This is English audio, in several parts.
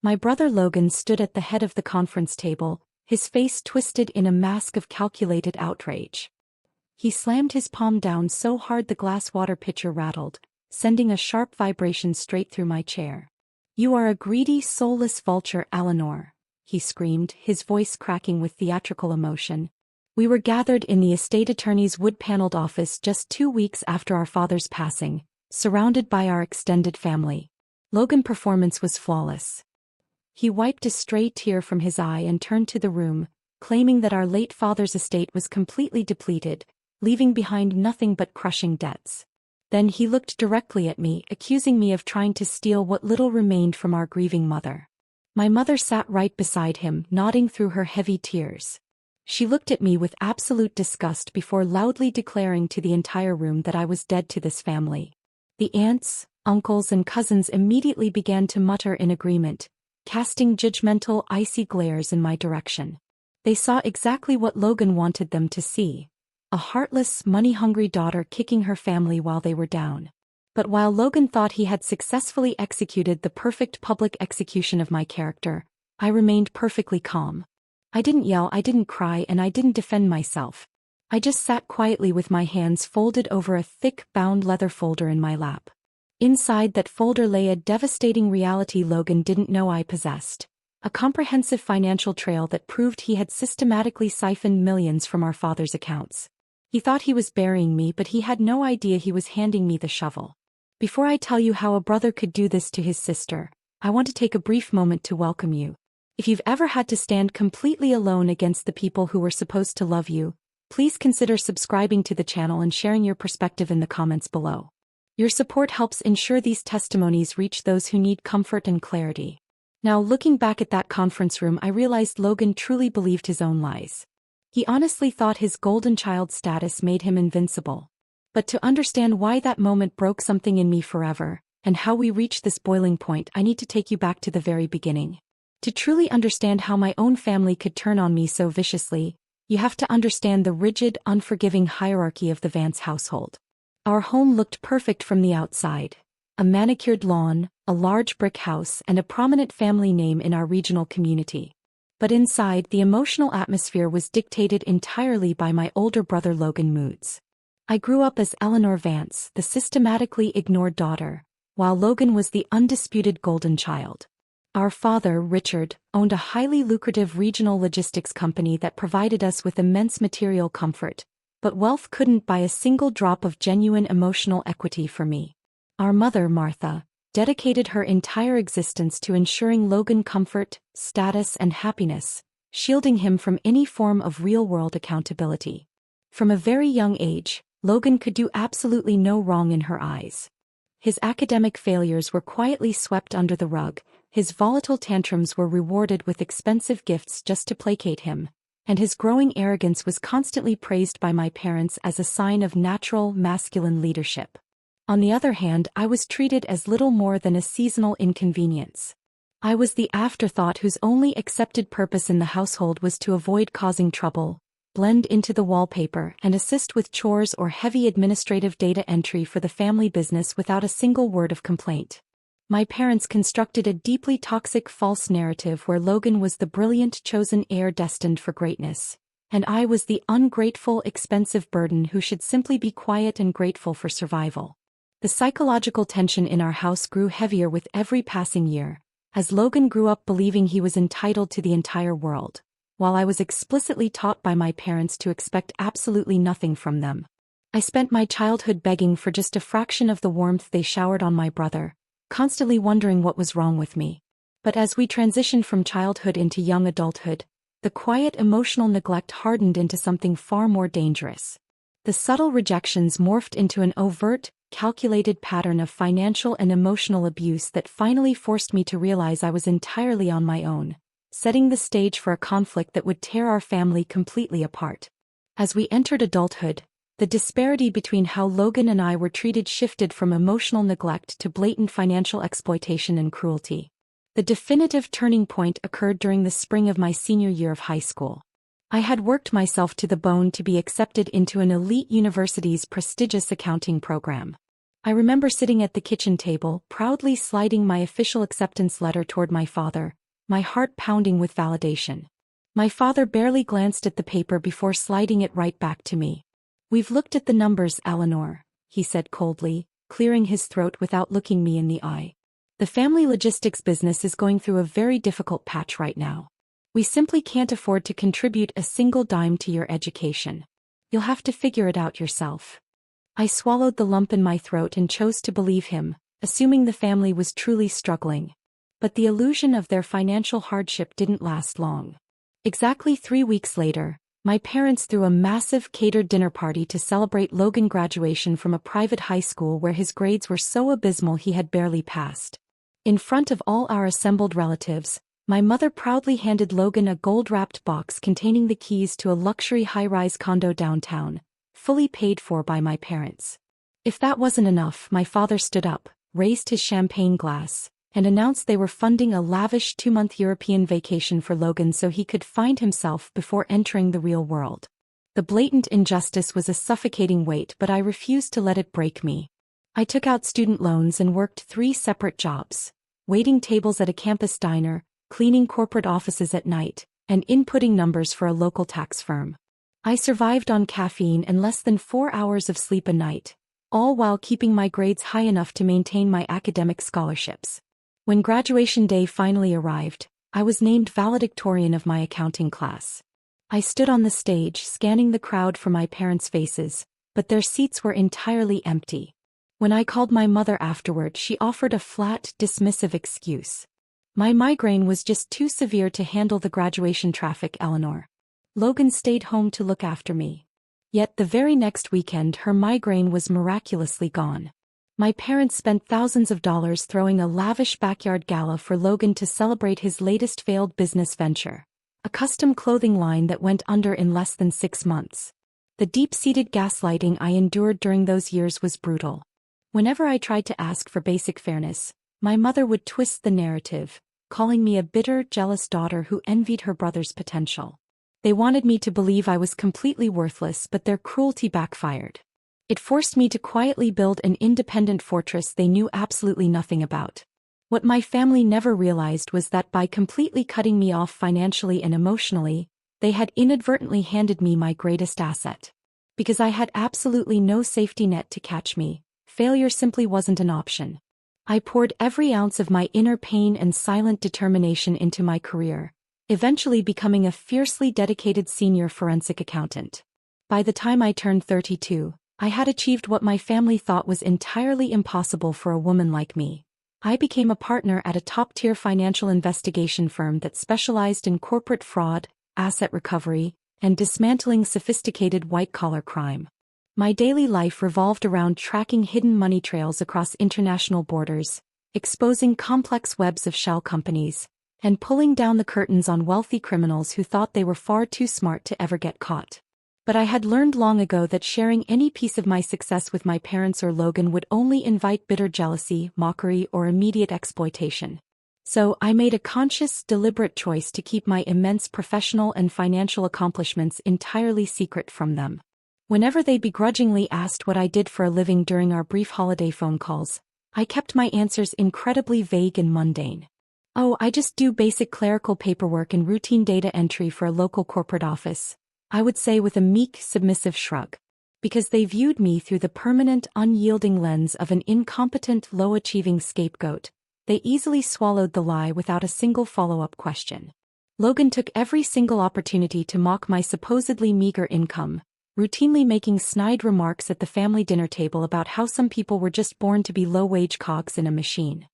My brother Logan stood at the head of the conference table, his face twisted in a mask of calculated outrage. He slammed his palm down so hard the glass water pitcher rattled, sending a sharp vibration straight through my chair. "You are a greedy, soulless vulture, Eleanor," he screamed, his voice cracking with theatrical emotion. We were gathered in the estate attorney's wood-paneled office just 2 weeks after our father's passing, surrounded by our extended family. Logan's performance was flawless. He wiped a stray tear from his eye and turned to the room, claiming that our late father's estate was completely depleted, leaving behind nothing but crushing debts. Then he looked directly at me, accusing me of trying to steal what little remained from our grieving mother. My mother sat right beside him, nodding through her heavy tears. She looked at me with absolute disgust before loudly declaring to the entire room that I was dead to this family. The aunts, uncles and cousins immediately began to mutter in agreement, casting judgmental, icy glares in my direction. They saw exactly what Logan wanted them to see: a heartless, money-hungry daughter kicking her family while they were down. But while Logan thought he had successfully executed the perfect public execution of my character, I remained perfectly calm. I didn't yell, I didn't cry, and I didn't defend myself. I just sat quietly with my hands folded over a thick, bound leather folder in my lap. Inside that folder lay a devastating reality Logan didn't know I possessed: a comprehensive financial trail that proved he had systematically siphoned millions from our father's accounts. He thought he was burying me, but he had no idea he was handing me the shovel. Before I tell you how a brother could do this to his sister, I want to take a brief moment to welcome you. If you've ever had to stand completely alone against the people who were supposed to love you, please consider subscribing to the channel and sharing your perspective in the comments below. Your support helps ensure these testimonies reach those who need comfort and clarity. Now, looking back at that conference room, I realized Logan truly believed his own lies. He honestly thought his golden child status made him invincible. But to understand why that moment broke something in me forever, and how we reached this boiling point, I need to take you back to the very beginning. To truly understand how my own family could turn on me so viciously, you have to understand the rigid, unforgiving hierarchy of the Vance household. Our home looked perfect from the outside: a manicured lawn, a large brick house, and a prominent family name in our regional community. But inside, the emotional atmosphere was dictated entirely by my older brother Logan's moods. I grew up as Eleanor Vance, the systematically ignored daughter, while Logan was the undisputed golden child. Our father, Richard, owned a highly lucrative regional logistics company that provided us with immense material comfort, but wealth couldn't buy a single drop of genuine emotional equity for me. Our mother, Martha, dedicated her entire existence to ensuring Logan comfort, status, and happiness, shielding him from any form of real-world accountability. From a very young age, Logan could do absolutely no wrong in her eyes. His academic failures were quietly swept under the rug, his volatile tantrums were rewarded with expensive gifts just to placate him, and his growing arrogance was constantly praised by my parents as a sign of natural, masculine leadership. On the other hand, I was treated as little more than a seasonal inconvenience. I was the afterthought whose only accepted purpose in the household was to avoid causing trouble, blend into the wallpaper, and assist with chores or heavy administrative data entry for the family business without a single word of complaint. My parents constructed a deeply toxic false narrative where Logan was the brilliant chosen heir destined for greatness, and I was the ungrateful, expensive burden who should simply be quiet and grateful for survival. The psychological tension in our house grew heavier with every passing year, as Logan grew up believing he was entitled to the entire world, while I was explicitly taught by my parents to expect absolutely nothing from them. I spent my childhood begging for just a fraction of the warmth they showered on my brother, constantly wondering what was wrong with me. But as we transitioned from childhood into young adulthood, the quiet emotional neglect hardened into something far more dangerous. The subtle rejections morphed into an overt, calculated pattern of financial and emotional abuse that finally forced me to realize I was entirely on my own, setting the stage for a conflict that would tear our family completely apart. As we entered adulthood, the disparity between how Logan and I were treated shifted from emotional neglect to blatant financial exploitation and cruelty. The definitive turning point occurred during the spring of my senior year of high school. I had worked myself to the bone to be accepted into an elite university's prestigious accounting program. I remember sitting at the kitchen table, proudly sliding my official acceptance letter toward my father, my heart pounding with validation. My father barely glanced at the paper before sliding it right back to me. "We've looked at the numbers, Eleanor," he said coldly, clearing his throat without looking me in the eye. "The family logistics business is going through a very difficult patch right now. We simply can't afford to contribute a single dime to your education. You'll have to figure it out yourself." I swallowed the lump in my throat and chose to believe him, assuming the family was truly struggling. But the illusion of their financial hardship didn't last long. Exactly 3 weeks later, my parents threw a massive catered dinner party to celebrate Logan's graduation from a private high school where his grades were so abysmal he had barely passed. In front of all our assembled relatives, my mother proudly handed Logan a gold-wrapped box containing the keys to a luxury high-rise condo downtown, fully paid for by my parents. If that wasn't enough, my father stood up, raised his champagne glass, and announced they were funding a lavish 2-month European vacation for Logan so he could find himself before entering the real world. The blatant injustice was a suffocating weight, but I refused to let it break me. I took out student loans and worked 3 separate jobs: waiting tables at a campus diner, cleaning corporate offices at night, and inputting numbers for a local tax firm. I survived on caffeine and less than 4 hours of sleep a night, all while keeping my grades high enough to maintain my academic scholarships. When graduation day finally arrived, I was named valedictorian of my accounting class. I stood on the stage scanning the crowd for my parents' faces, but their seats were entirely empty. When I called my mother afterward, she offered a flat, dismissive excuse. "My migraine was just too severe to handle the graduation traffic, Eleanor. Logan stayed home to look after me." Yet the very next weekend her migraine was miraculously gone. My parents spent thousands of dollars throwing a lavish backyard gala for Logan to celebrate his latest failed business venture, a custom clothing line that went under in less than 6 months. The deep-seated gaslighting I endured during those years was brutal. Whenever I tried to ask for basic fairness, my mother would twist the narrative, calling me a bitter, jealous daughter who envied her brother's potential. They wanted me to believe I was completely worthless, but their cruelty backfired. It forced me to quietly build an independent fortress they knew absolutely nothing about. What my family never realized was that by completely cutting me off financially and emotionally, they had inadvertently handed me my greatest asset. Because I had absolutely no safety net to catch me, failure simply wasn't an option. I poured every ounce of my inner pain and silent determination into my career, eventually becoming a fiercely dedicated senior forensic accountant. By the time I turned 32, I had achieved what my family thought was entirely impossible for a woman like me. I became a partner at a top-tier financial investigation firm that specialized in corporate fraud, asset recovery, and dismantling sophisticated white-collar crime. My daily life revolved around tracking hidden money trails across international borders, exposing complex webs of shell companies, and pulling down the curtains on wealthy criminals who thought they were far too smart to ever get caught. But I had learned long ago that sharing any piece of my success with my parents or Logan would only invite bitter jealousy, mockery, or immediate exploitation. So I made a conscious, deliberate choice to keep my immense professional and financial accomplishments entirely secret from them. Whenever they begrudgingly asked what I did for a living during our brief holiday phone calls, I kept my answers incredibly vague and mundane. "Oh, I just do basic clerical paperwork and routine data entry for a local corporate office," I would say with a meek, submissive shrug. Because they viewed me through the permanent, unyielding lens of an incompetent, low-achieving scapegoat, they easily swallowed the lie without a single follow-up question. Logan took every single opportunity to mock my supposedly meager income, routinely making snide remarks at the family dinner table about how some people were just born to be low-wage cogs in a machine.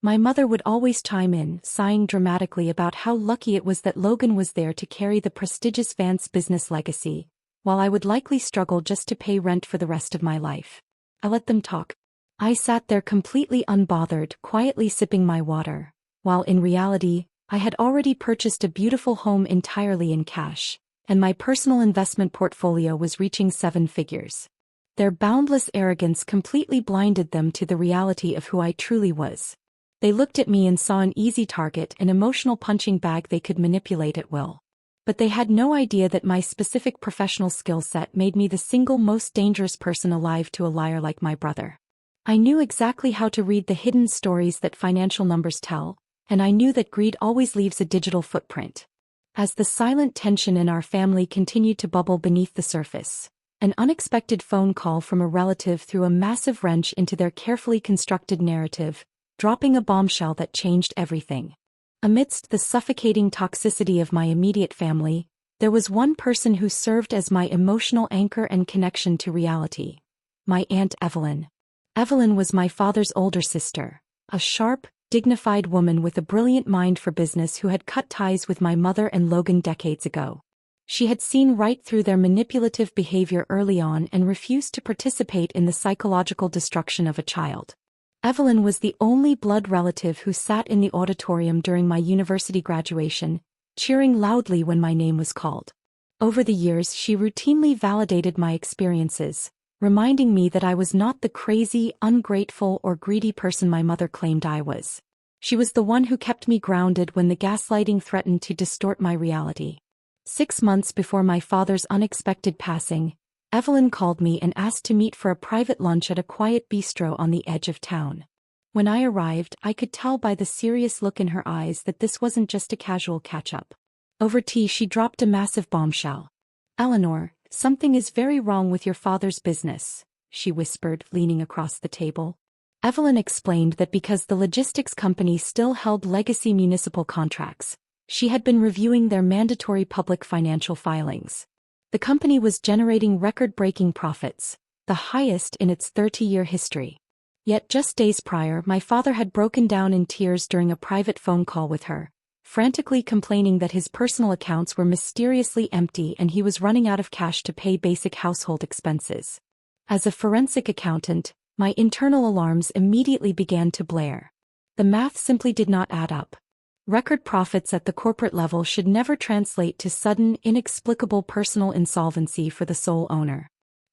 My mother would always chime in, sighing dramatically about how lucky it was that Logan was there to carry the prestigious Vance business legacy, while I would likely struggle just to pay rent for the rest of my life. I let them talk. I sat there completely unbothered, quietly sipping my water, while in reality, I had already purchased a beautiful home entirely in cash, and my personal investment portfolio was reaching 7 figures. Their boundless arrogance completely blinded them to the reality of who I truly was. They looked at me and saw an easy target, an emotional punching bag they could manipulate at will. But they had no idea that my specific professional skill set made me the single most dangerous person alive to a liar like my brother. I knew exactly how to read the hidden stories that financial numbers tell, and I knew that greed always leaves a digital footprint. As the silent tension in our family continued to bubble beneath the surface, an unexpected phone call from a relative threw a massive wrench into their carefully constructed narrative, dropping a bombshell that changed everything. Amidst the suffocating toxicity of my immediate family, there was one person who served as my emotional anchor and connection to reality: my Aunt Evelyn. Evelyn was my father's older sister, a sharp, dignified woman with a brilliant mind for business who had cut ties with my mother and Logan decades ago. She had seen right through their manipulative behavior early on and refused to participate in the psychological destruction of a child. Evelyn was the only blood relative who sat in the auditorium during my university graduation, cheering loudly when my name was called. Over the years, she routinely validated my experiences, reminding me that I was not the crazy, ungrateful, or greedy person my mother claimed I was. She was the one who kept me grounded when the gaslighting threatened to distort my reality. 6 months before my father's unexpected passing, Evelyn called me and asked to meet for a private lunch at a quiet bistro on the edge of town. When I arrived, I could tell by the serious look in her eyes that this wasn't just a casual catch-up. Over tea, she dropped a massive bombshell. "Eleanor, something is very wrong with your father's business," she whispered, leaning across the table. Evelyn explained that because the logistics company still held legacy municipal contracts, she had been reviewing their mandatory public financial filings. The company was generating record-breaking profits, the highest in its 30-year history. Yet just days prior, my father had broken down in tears during a private phone call with her, frantically complaining that his personal accounts were mysteriously empty and he was running out of cash to pay basic household expenses. As a forensic accountant, my internal alarms immediately began to blare. The math simply did not add up. Record profits at the corporate level should never translate to sudden, inexplicable personal insolvency for the sole owner.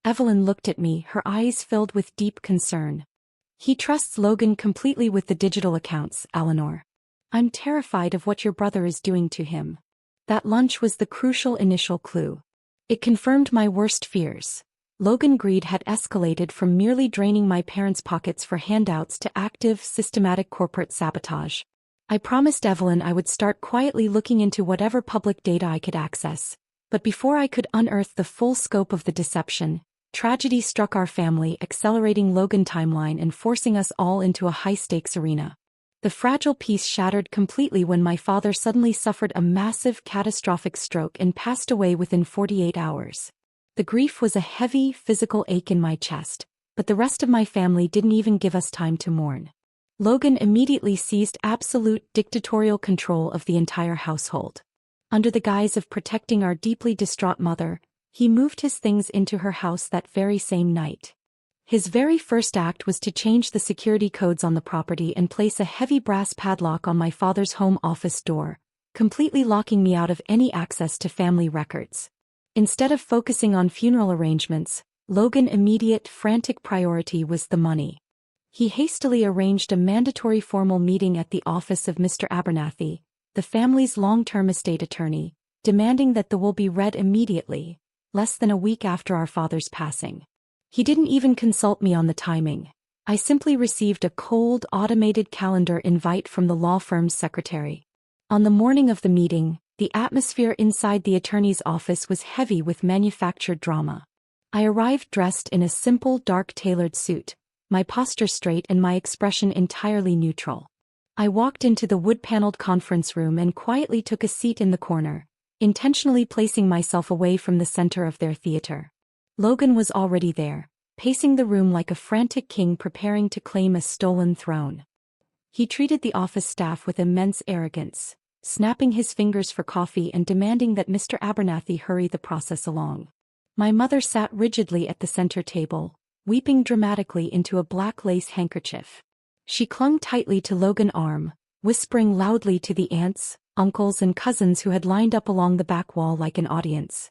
Evelyn looked at me, her eyes filled with deep concern. "He trusts Logan completely with the digital accounts, Eleanor. I'm terrified of what your brother is doing to him." That lunch was the crucial initial clue. It confirmed my worst fears. Logan greed had escalated from merely draining my parents' pockets for handouts to active, systematic corporate sabotage. I promised Evelyn I would start quietly looking into whatever public data I could access, but before I could unearth the full scope of the deception, tragedy struck our family, accelerating Logan timeline and forcing us all into a high-stakes arena. The fragile peace shattered completely when my father suddenly suffered a massive, catastrophic stroke and passed away within 48 hours. The grief was a heavy, physical ache in my chest, but the rest of my family didn't even give us time to mourn. Logan immediately seized absolute dictatorial control of the entire household. Under the guise of protecting our deeply distraught mother, he moved his things into her house that very same night. His very first act was to change the security codes on the property and place a heavy brass padlock on my father's home office door, completely locking me out of any access to family records. Instead of focusing on funeral arrangements, Logan's immediate, frantic priority was the money. He hastily arranged a mandatory formal meeting at the office of Mr. Abernathy, the family's long-term estate attorney, demanding that the will be read immediately, less than a week after our father's passing. He didn't even consult me on the timing. I simply received a cold, automated calendar invite from the law firm's secretary. On the morning of the meeting, the atmosphere inside the attorney's office was heavy with manufactured drama. I arrived dressed in a simple, dark tailored suit, my posture straight and my expression entirely neutral. I walked into the wood-paneled conference room and quietly took a seat in the corner, intentionally placing myself away from the center of their theater. Logan was already there, pacing the room like a frantic king preparing to claim a stolen throne. He treated the office staff with immense arrogance, snapping his fingers for coffee and demanding that Mr. Abernathy hurry the process along. My mother sat rigidly at the center table, weeping dramatically into a black lace handkerchief. She clung tightly to Logan's arm, whispering loudly to the aunts, uncles and cousins who had lined up along the back wall like an audience.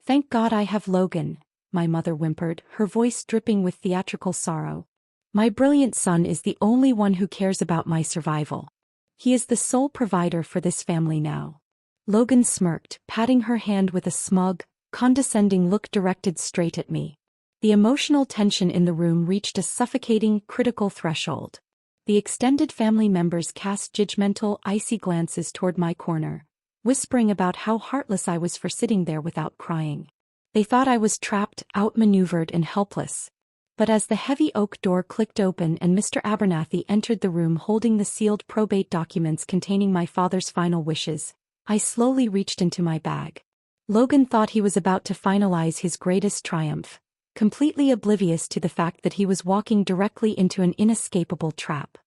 "Thank God I have Logan," my mother whimpered, her voice dripping with theatrical sorrow. "My brilliant son is the only one who cares about my survival. He is the sole provider for this family now." Logan smirked, patting her hand with a smug, condescending look directed straight at me. The emotional tension in the room reached a suffocating, critical threshold. The extended family members cast judgmental, icy glances toward my corner, whispering about how heartless I was for sitting there without crying. They thought I was trapped, outmaneuvered, and helpless. But as the heavy oak door clicked open and Mr. Abernathy entered the room holding the sealed probate documents containing my father's final wishes, I slowly reached into my bag. Logan thought he was about to finalize his greatest triumph, completely oblivious to the fact that he was walking directly into an inescapable trap.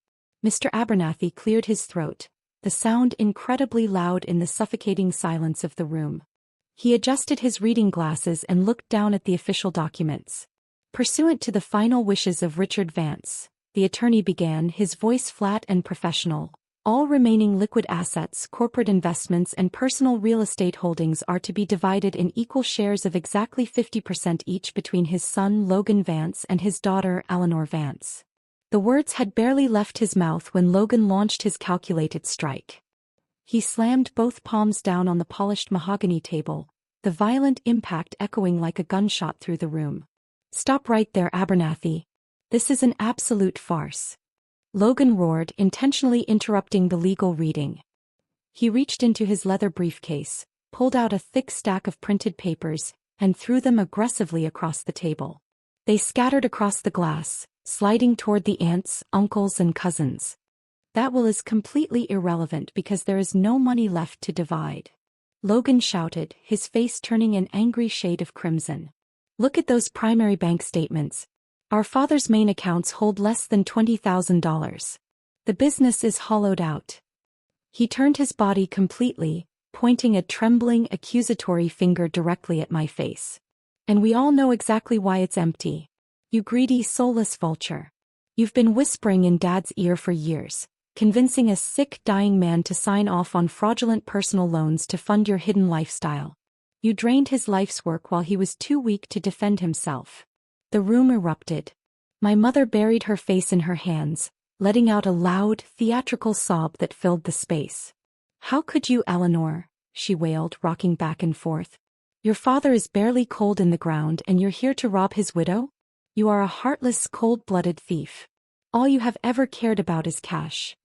Mr. Abernathy cleared his throat, the sound incredibly loud in the suffocating silence of the room. He adjusted his reading glasses and looked down at the official documents. Pursuant to the final wishes of Richard Vance, the attorney began, his voice flat and professional, all remaining liquid assets, corporate investments and personal real estate holdings are to be divided in equal shares of exactly 50% each between his son Logan Vance and his daughter Eleanor Vance. The words had barely left his mouth when Logan launched his calculated strike. He slammed both palms down on the polished mahogany table, the violent impact echoing like a gunshot through the room. "Stop right there, Abernathy. This is an absolute farce," Logan roared, intentionally interrupting the legal reading. He reached into his leather briefcase, pulled out a thick stack of printed papers, and threw them aggressively across the table. They scattered across the glass, sliding toward the aunts, uncles, and cousins. "That will is completely irrelevant because there is no money left to divide," Logan shouted, his face turning an angry shade of crimson. "Look at those primary bank statements. Our father's main accounts hold less than $20,000. The business is hollowed out." He turned his body completely, pointing a trembling, accusatory finger directly at my face. "And we all know exactly why it's empty. You greedy, soulless vulture. You've been whispering in Dad's ear for years, convincing a sick, dying man to sign off on fraudulent personal loans to fund your hidden lifestyle. You drained his life's work while he was too weak to defend himself." The room erupted. My mother buried her face in her hands, letting out a loud, theatrical sob that filled the space. "How could you, Eleanor?" she wailed, rocking back and forth. "Your father is barely cold in the ground and you're here to rob his widow? You are a heartless, cold-blooded thief. All you have ever cared about is cash."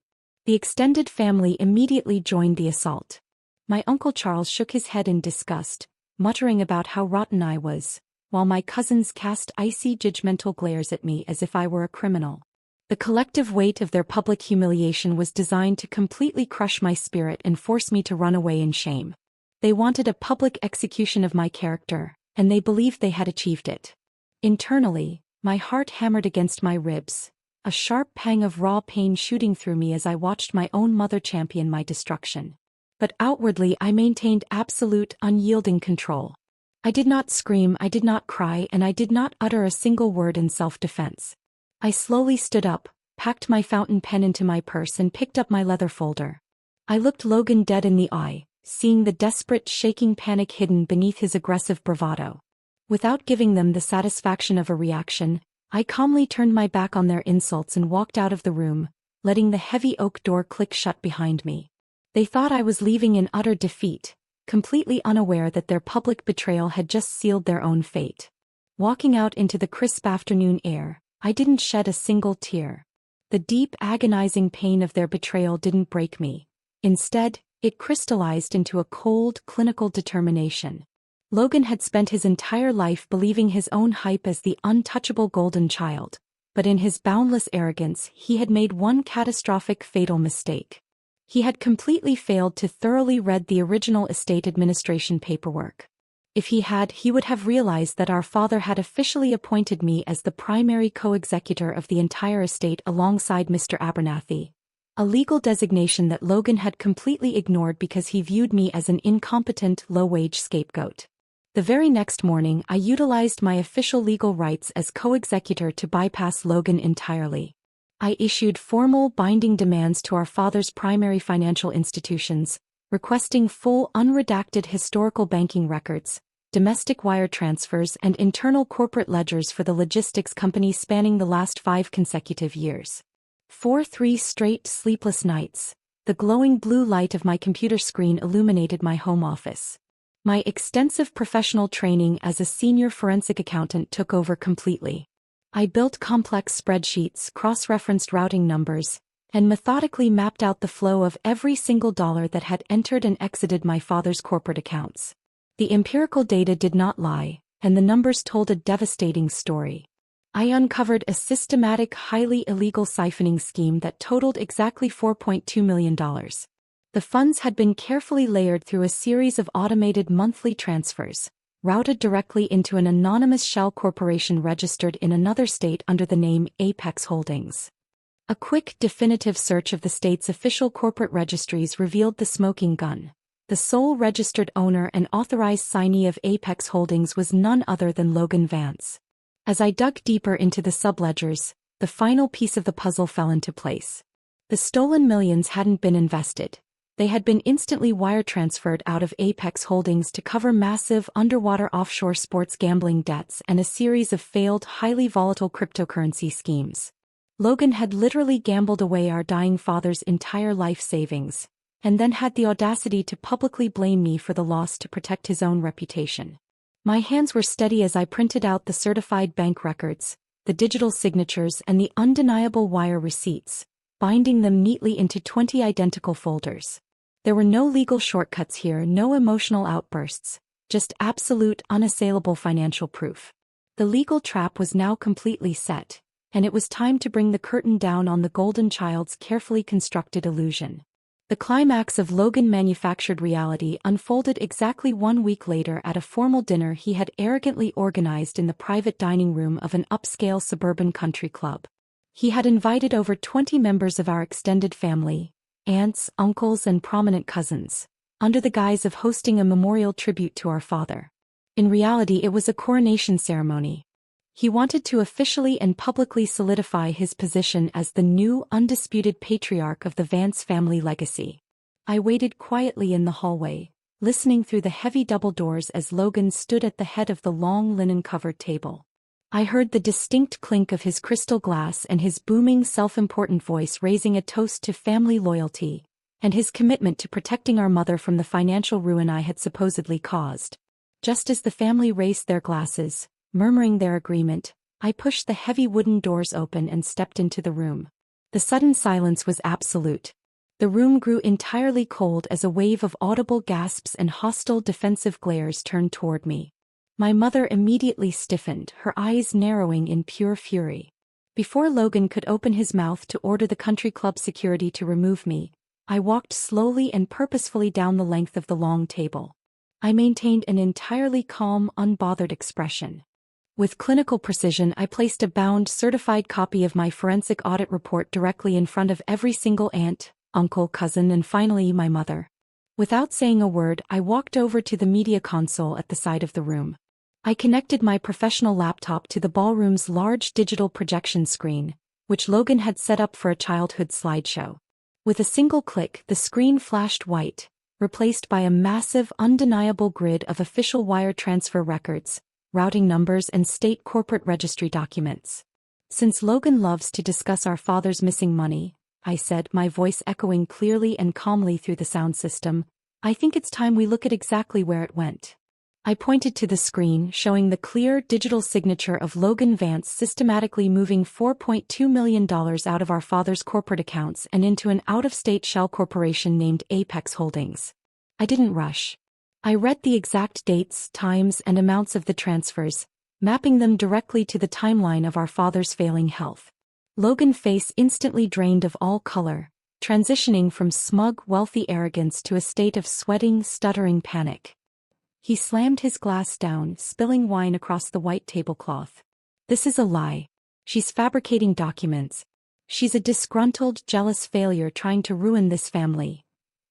The extended family immediately joined the assault. My Uncle Charles shook his head in disgust, muttering about how rotten I was, while my cousins cast icy, judgmental glares at me as if I were a criminal. The collective weight of their public humiliation was designed to completely crush my spirit and force me to run away in shame. They wanted a public execution of my character, and they believed they had achieved it. Internally, my heart hammered against my ribs, a sharp pang of raw pain shooting through me as I watched my own mother champion my destruction. But outwardly I maintained absolute, unyielding control. I did not scream, I did not cry, and I did not utter a single word in self-defense. I slowly stood up, packed my fountain pen into my purse and picked up my leather folder. I looked Logan dead in the eye, seeing the desperate, shaking panic hidden beneath his aggressive bravado. Without giving them the satisfaction of a reaction, I calmly turned my back on their insults and walked out of the room, letting the heavy oak door click shut behind me. They thought I was leaving in utter defeat, completely unaware that their public betrayal had just sealed their own fate. Walking out into the crisp afternoon air, I didn't shed a single tear. The deep, agonizing pain of their betrayal didn't break me. Instead, it crystallized into a cold, clinical determination. Logan had spent his entire life believing his own hype as the untouchable golden child, but in his boundless arrogance he had made one catastrophic, fatal mistake. He had completely failed to thoroughly read the original estate administration paperwork. If he had, he would have realized that our father had officially appointed me as the primary co-executor of the entire estate alongside Mr. Abernathy, a legal designation that Logan had completely ignored because he viewed me as an incompetent, low-wage scapegoat. The very next morning I utilized my official legal rights as co-executor to bypass Logan entirely. I issued formal, binding demands to our father's primary financial institutions, requesting full, unredacted historical banking records, domestic wire transfers and internal corporate ledgers for the logistics company spanning the last 5 consecutive years. For 3 straight sleepless nights, the glowing blue light of my computer screen illuminated my home office. My extensive professional training as a senior forensic accountant took over completely. I built complex spreadsheets, cross-referenced routing numbers, and methodically mapped out the flow of every single dollar that had entered and exited my father's corporate accounts. The empirical data did not lie, and the numbers told a devastating story. I uncovered a systematic, highly illegal siphoning scheme that totaled exactly $4.2 million. The funds had been carefully layered through a series of automated monthly transfers, routed directly into an anonymous shell corporation registered in another state under the name Apex Holdings. A quick, definitive search of the state's official corporate registries revealed the smoking gun. The sole registered owner and authorized signee of Apex Holdings was none other than Logan Vance. As I dug deeper into the subledgers, the final piece of the puzzle fell into place. The stolen millions hadn't been invested. They had been instantly wire transferred out of Apex Holdings to cover massive underwater offshore sports gambling debts and a series of failed, highly volatile cryptocurrency schemes. Logan had literally gambled away our dying father's entire life savings, and then had the audacity to publicly blame me for the loss to protect his own reputation. My hands were steady as I printed out the certified bank records, the digital signatures and the undeniable wire receipts, binding them neatly into 20 identical folders. There were no legal shortcuts here, no emotional outbursts, just absolute, unassailable financial proof. The legal trap was now completely set, and it was time to bring the curtain down on the golden child's carefully constructed illusion. The climax of Logan manufactured reality unfolded exactly 1 week later at a formal dinner he had arrogantly organized in the private dining room of an upscale suburban country club. He had invited over 20 members of our extended family, aunts, uncles, and prominent cousins, under the guise of hosting a memorial tribute to our father. In reality, it was a coronation ceremony. He wanted to officially and publicly solidify his position as the new, undisputed patriarch of the Vance family legacy. I waited quietly in the hallway, listening through the heavy double doors as Logan stood at the head of the long linen-covered table. I heard the distinct clink of his crystal glass and his booming, self-important voice raising a toast to family loyalty, and his commitment to protecting our mother from the financial ruin I had supposedly caused. Just as the family raised their glasses, murmuring their agreement, I pushed the heavy wooden doors open and stepped into the room. The sudden silence was absolute. The room grew entirely cold as a wave of audible gasps and hostile defensive glares turned toward me. My mother immediately stiffened, her eyes narrowing in pure fury. Before Logan could open his mouth to order the country club security to remove me, I walked slowly and purposefully down the length of the long table. I maintained an entirely calm, unbothered expression. With clinical precision, I placed a bound, certified copy of my forensic audit report directly in front of every single aunt, uncle, cousin, and finally my mother. Without saying a word, I walked over to the media console at the side of the room. I connected my professional laptop to the ballroom's large digital projection screen, which Logan had set up for a childhood slideshow. With a single click, the screen flashed white, replaced by a massive, undeniable grid of official wire transfer records, routing numbers, and state corporate registry documents. Since Logan loves to discuss our father's missing money, I said, my voice echoing clearly and calmly through the sound system, I think it's time we look at exactly where it went. I pointed to the screen, showing the clear digital signature of Logan Vance systematically moving $4.2 million out of our father's corporate accounts and into an out-of-state shell corporation named Apex Holdings. I didn't rush. I read the exact dates, times, and amounts of the transfers, mapping them directly to the timeline of our father's failing health. Logan's face instantly drained of all color, transitioning from smug, wealthy arrogance to a state of sweating, stuttering panic. He slammed his glass down, spilling wine across the white tablecloth. This is a lie. She's fabricating documents. She's a disgruntled, jealous failure trying to ruin this family,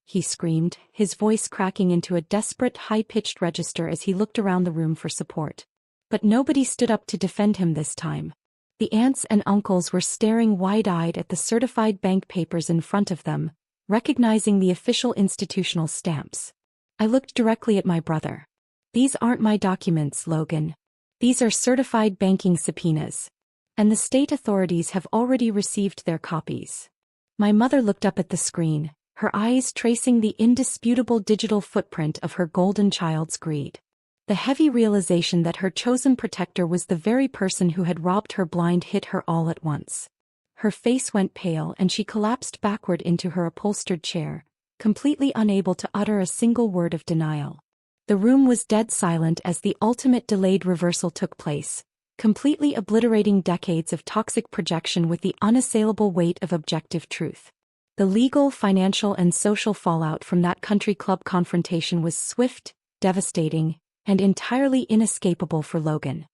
he screamed, his voice cracking into a desperate, high-pitched register as he looked around the room for support. But nobody stood up to defend him this time. The aunts and uncles were staring wide-eyed at the certified bank papers in front of them, recognizing the official institutional stamps. I looked directly at my brother. These aren't my documents, Logan. These are certified banking subpoenas. And the state authorities have already received their copies. My mother looked up at the screen, her eyes tracing the indisputable digital footprint of her golden child's greed. The heavy realization that her chosen protector was the very person who had robbed her blind hit her all at once. Her face went pale and she collapsed backward into her upholstered chair, completely unable to utter a single word of denial. The room was dead silent as the ultimate delayed reversal took place, completely obliterating decades of toxic projection with the unassailable weight of objective truth. The legal, financial, and social fallout from that country club confrontation was swift, devastating, and entirely inescapable for Logan.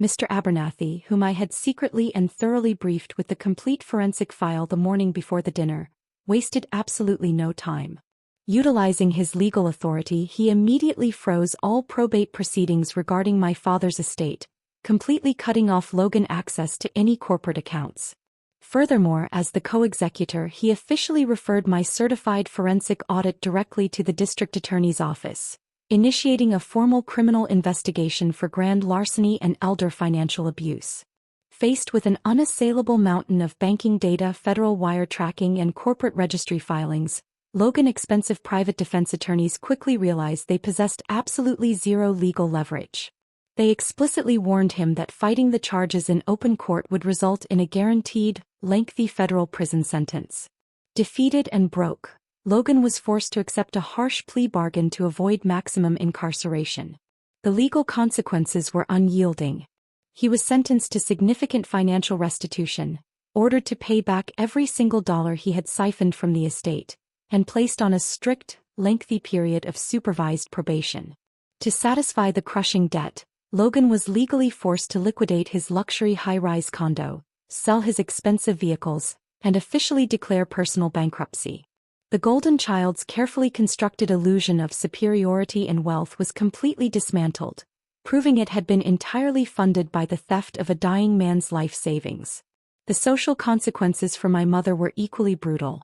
Mr. Abernathy, whom I had secretly and thoroughly briefed with the complete forensic file the morning before the dinner, wasted absolutely no time. Utilizing his legal authority, he immediately froze all probate proceedings regarding my father's estate, completely cutting off Logan access to any corporate accounts. Furthermore, as the co-executor, he officially referred my certified forensic audit directly to the district attorney's office, initiating a formal criminal investigation for grand larceny and elder financial abuse. Faced with an unassailable mountain of banking data, federal wire tracking, and corporate registry filings, Logan's expensive private defense attorneys quickly realized they possessed absolutely zero legal leverage. They explicitly warned him that fighting the charges in open court would result in a guaranteed, lengthy federal prison sentence. Defeated and broke, Logan was forced to accept a harsh plea bargain to avoid maximum incarceration. The legal consequences were unyielding. He was sentenced to significant financial restitution, ordered to pay back every single dollar he had siphoned from the estate, and placed on a strict, lengthy period of supervised probation. To satisfy the crushing debt, Logan was legally forced to liquidate his luxury high-rise condo, sell his expensive vehicles, and officially declare personal bankruptcy. The golden child's carefully constructed illusion of superiority and wealth was completely dismantled, proving it had been entirely funded by the theft of a dying man's life savings. The social consequences for my mother were equally brutal.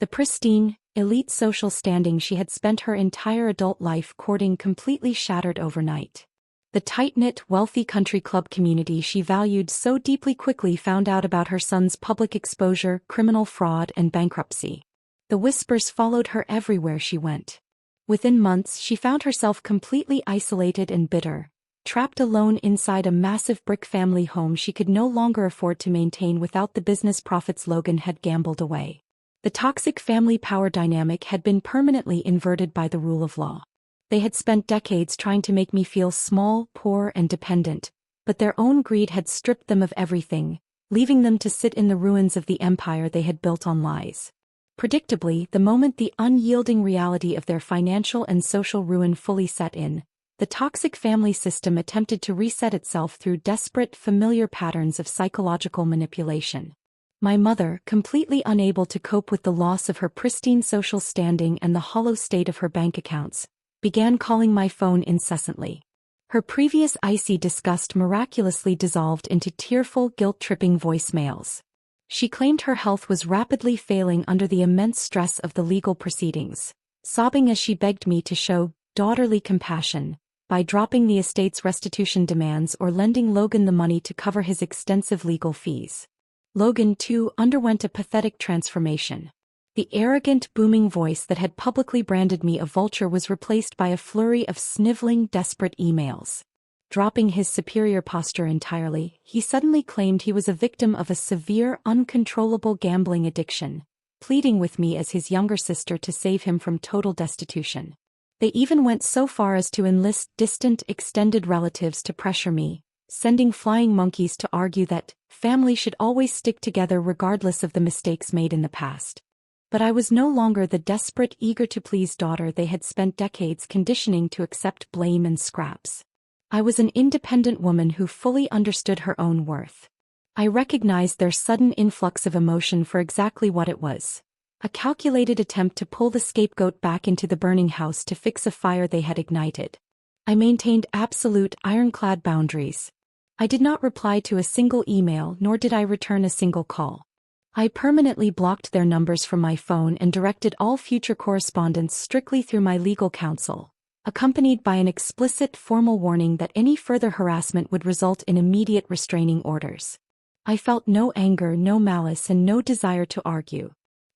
The pristine, elite social standing she had spent her entire adult life courting completely shattered overnight. The tight-knit, wealthy country club community she valued so deeply quickly found out about her son's public exposure, criminal fraud, and bankruptcy. The whispers followed her everywhere she went. Within months, she found herself completely isolated and bitter, trapped alone inside a massive brick family home she could no longer afford to maintain without the business profits Logan had gambled away. The toxic family power dynamic had been permanently inverted by the rule of law. They had spent decades trying to make me feel small, poor, and dependent, but their own greed had stripped them of everything, leaving them to sit in the ruins of the empire they had built on lies. Predictably, the moment the unyielding reality of their financial and social ruin fully set in, the toxic family system attempted to reset itself through desperate, familiar patterns of psychological manipulation. My mother, completely unable to cope with the loss of her pristine social standing and the hollow state of her bank accounts, began calling my phone incessantly. Her previous icy disgust miraculously dissolved into tearful, guilt-tripping voicemails. She claimed her health was rapidly failing under the immense stress of the legal proceedings, sobbing as she begged me to show daughterly compassion by dropping the estate's restitution demands or lending Logan the money to cover his extensive legal fees. Logan, too, underwent a pathetic transformation. The arrogant, booming voice that had publicly branded me a vulture was replaced by a flurry of sniveling, desperate emails. Dropping his superior posture entirely, he suddenly claimed he was a victim of a severe, uncontrollable gambling addiction, pleading with me as his younger sister to save him from total destitution. They even went so far as to enlist distant, extended relatives to pressure me, sending flying monkeys to argue that family should always stick together regardless of the mistakes made in the past. But I was no longer the desperate, eager-to-please daughter they had spent decades conditioning to accept blame and scraps. I was an independent woman who fully understood her own worth. I recognized their sudden influx of emotion for exactly what it was: a calculated attempt to pull the scapegoat back into the burning house to fix a fire they had ignited. I maintained absolute, ironclad boundaries. I did not reply to a single email, nor did I return a single call. I permanently blocked their numbers from my phone and directed all future correspondence strictly through my legal counsel, accompanied by an explicit formal warning that any further harassment would result in immediate restraining orders. I felt no anger, no malice, and no desire to argue.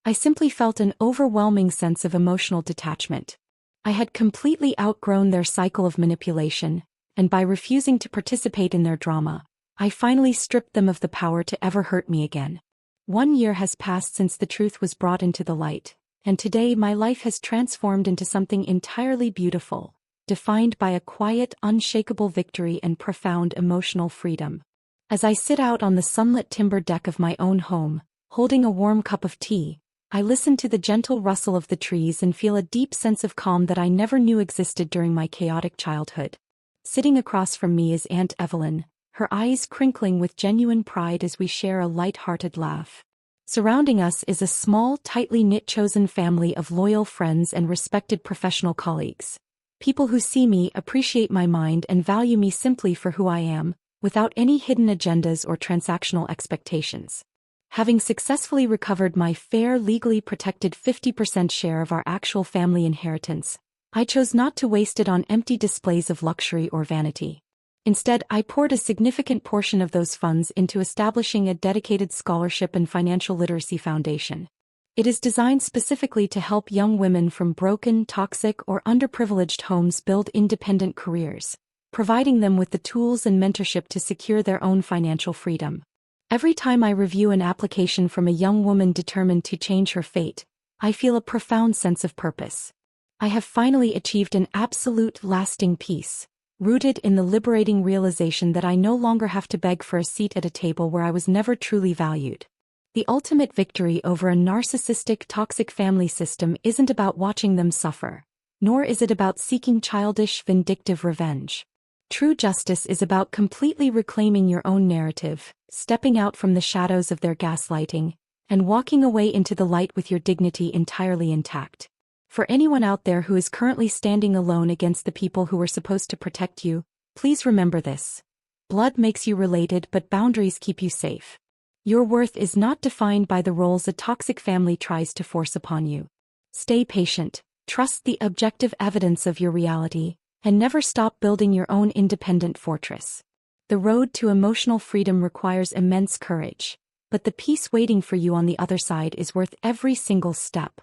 I simply felt an overwhelming sense of emotional detachment. I had completely outgrown their cycle of manipulation, and by refusing to participate in their drama, I finally stripped them of the power to ever hurt me again. 1 year has passed since the truth was brought into the light, and today my life has transformed into something entirely beautiful, defined by a quiet, unshakable victory and profound emotional freedom. As I sit out on the sunlit timber deck of my own home, holding a warm cup of tea, I listen to the gentle rustle of the trees and feel a deep sense of calm that I never knew existed during my chaotic childhood. Sitting across from me is Aunt Evelyn, her eyes crinkling with genuine pride as we share a light-hearted laugh. Surrounding us is a small, tightly knit chosen family of loyal friends and respected professional colleagues. People who see me, appreciate my mind, and value me simply for who I am, without any hidden agendas or transactional expectations. Having successfully recovered my fair, legally protected 50% share of our actual family inheritance, I chose not to waste it on empty displays of luxury or vanity. Instead, I poured a significant portion of those funds into establishing a dedicated scholarship and financial literacy foundation. It is designed specifically to help young women from broken, toxic, or underprivileged homes build independent careers, providing them with the tools and mentorship to secure their own financial freedom. Every time I review an application from a young woman determined to change her fate, I feel a profound sense of purpose. I have finally achieved an absolute, lasting peace, rooted in the liberating realization that I no longer have to beg for a seat at a table where I was never truly valued. The ultimate victory over a narcissistic, toxic family system isn't about watching them suffer, nor is it about seeking childish, vindictive revenge. True justice is about completely reclaiming your own narrative, stepping out from the shadows of their gaslighting, and walking away into the light with your dignity entirely intact. For anyone out there who is currently standing alone against the people who were supposed to protect you, please remember this. Blood makes you related, but boundaries keep you safe. Your worth is not defined by the roles a toxic family tries to force upon you. Stay patient, trust the objective evidence of your reality, and never stop building your own independent fortress. The road to emotional freedom requires immense courage, but the peace waiting for you on the other side is worth every single step.